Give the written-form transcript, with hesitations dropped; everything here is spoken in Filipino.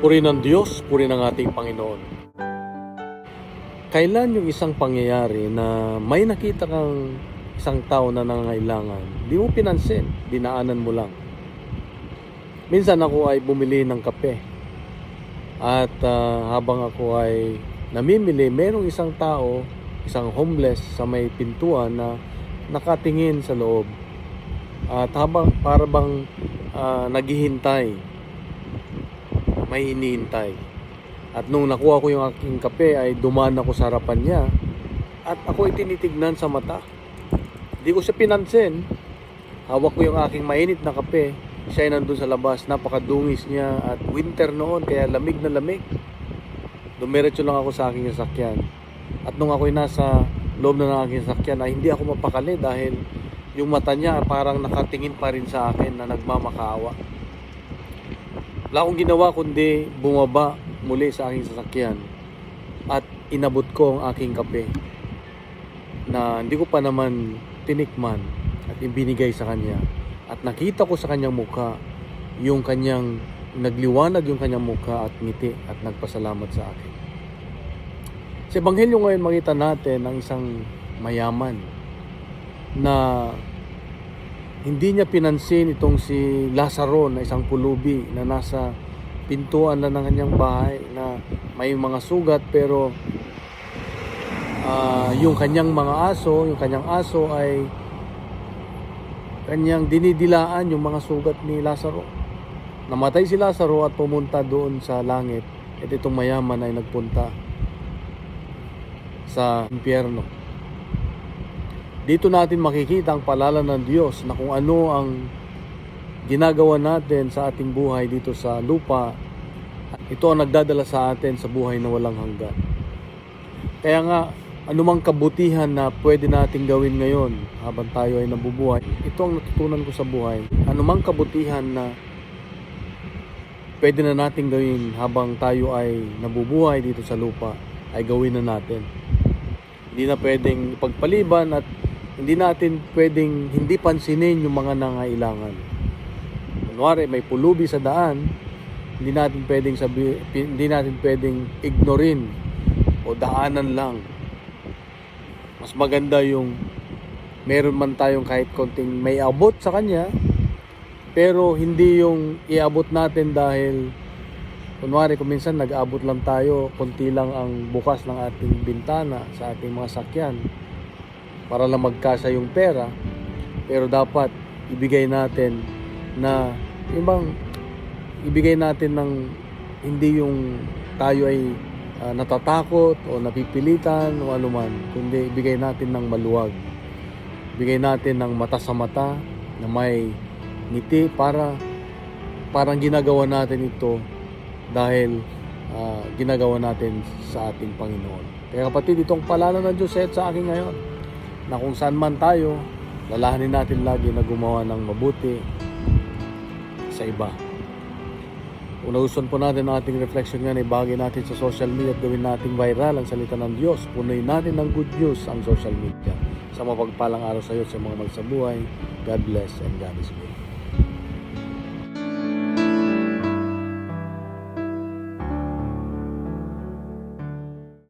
Puri ng Diyos, puri ng ating Panginoon. Kailan yung isang pangyayari na may nakita kang isang tao na nangangailangan, di mo pinansin, dinaanan mo lang. Minsan ako ay bumili ng kape at habang ako ay namimili, merong isang tao, isang homeless sa may pintuan na nakatingin sa loob. At habang para bang naghihintay, may hinihintay. At nung nakuha ko yung aking kape ay dumaan ako sa harapan niya at ako ay tinitignan sa mata. Hindi ko siya pinansin. Hawak ko yung aking mainit na kape. Siya ay nandun sa labas. Napakadungis niya at winter noon kaya lamig na lamig. Dumiretso lang ako sa aking sasakyan. At nung ako ay nasa loob na ng aking sasakyan ay hindi ako mapakali dahil yung mata niya parang nakatingin pa rin sa akin na nagmamakaawa. Wala akong ginawa kundi bumaba muli sa aking sasakyan at inabot ko ang aking kape na hindi ko pa naman tinikman at ibinigay sa kanya. At nakita ko sa kanyang mukha yung kanyang nagliwanag yung kanyang mukha at ngiti at nagpasalamat sa akin. Sa Ebanghelyo ngayon makita natin ang isang mayaman na hindi niya pinansin itong si Lazaro na isang pulubi na nasa pintuan na ng kanyang bahay na may mga sugat pero yung kanyang aso ay kanyang dinidilaan yung mga sugat ni Lazaro. Namatay si Lazaro at pumunta doon sa langit at itong mayaman ay nagpunta sa impyerno. Dito natin makikita ang paalala ng Diyos na kung ano ang ginagawa natin sa ating buhay dito sa lupa, ito ang nagdadala sa atin sa buhay na walang hanggan. Kaya nga, anumang kabutihan na pwede nating gawin ngayon habang tayo ay nabubuhay, ito ang natutunan ko sa buhay. Anumang kabutihan na pwede na nating gawin habang tayo ay nabubuhay dito sa lupa, ay gawin na natin. Hindi na pwedeng ipagpaliban at hindi natin pwedeng hindi pansinin yung mga nangailangan. Kunwari may pulubi sa daan, hindi natin pwedeng ignorin o daanan lang. Mas maganda yung meron man tayong kahit konting may abot sa kanya, pero hindi yung iabot natin dahil kunwari kung minsan nag-abot lang tayo, konti lang ang bukas ng ating bintana sa ating mga sakyan para lang magkasya yung pera, pero dapat ibigay natin ng hindi yung tayo ay natatakot o napipilitan o anuman, kundi ibigay natin ng maluwag, ibigay natin ng mata sa mata na may ngiti parang ginagawa natin ito dahil ginagawa natin sa ating Panginoon. Kaya kapatid, itong paalala ng Diyos sa akin ngayon na kung saan man tayo, lalahanin natin lagi na gumawa ng mabuti sa iba. Kung nagustuhan po natin ang ating reflection nga, ibahagi natin sa social media at gawin nating viral ang salita ng Diyos. Punuin natin ng good news ang social media. Sa mapagpalang araw sa iyo sa mga magsabuhay. God bless and God is good.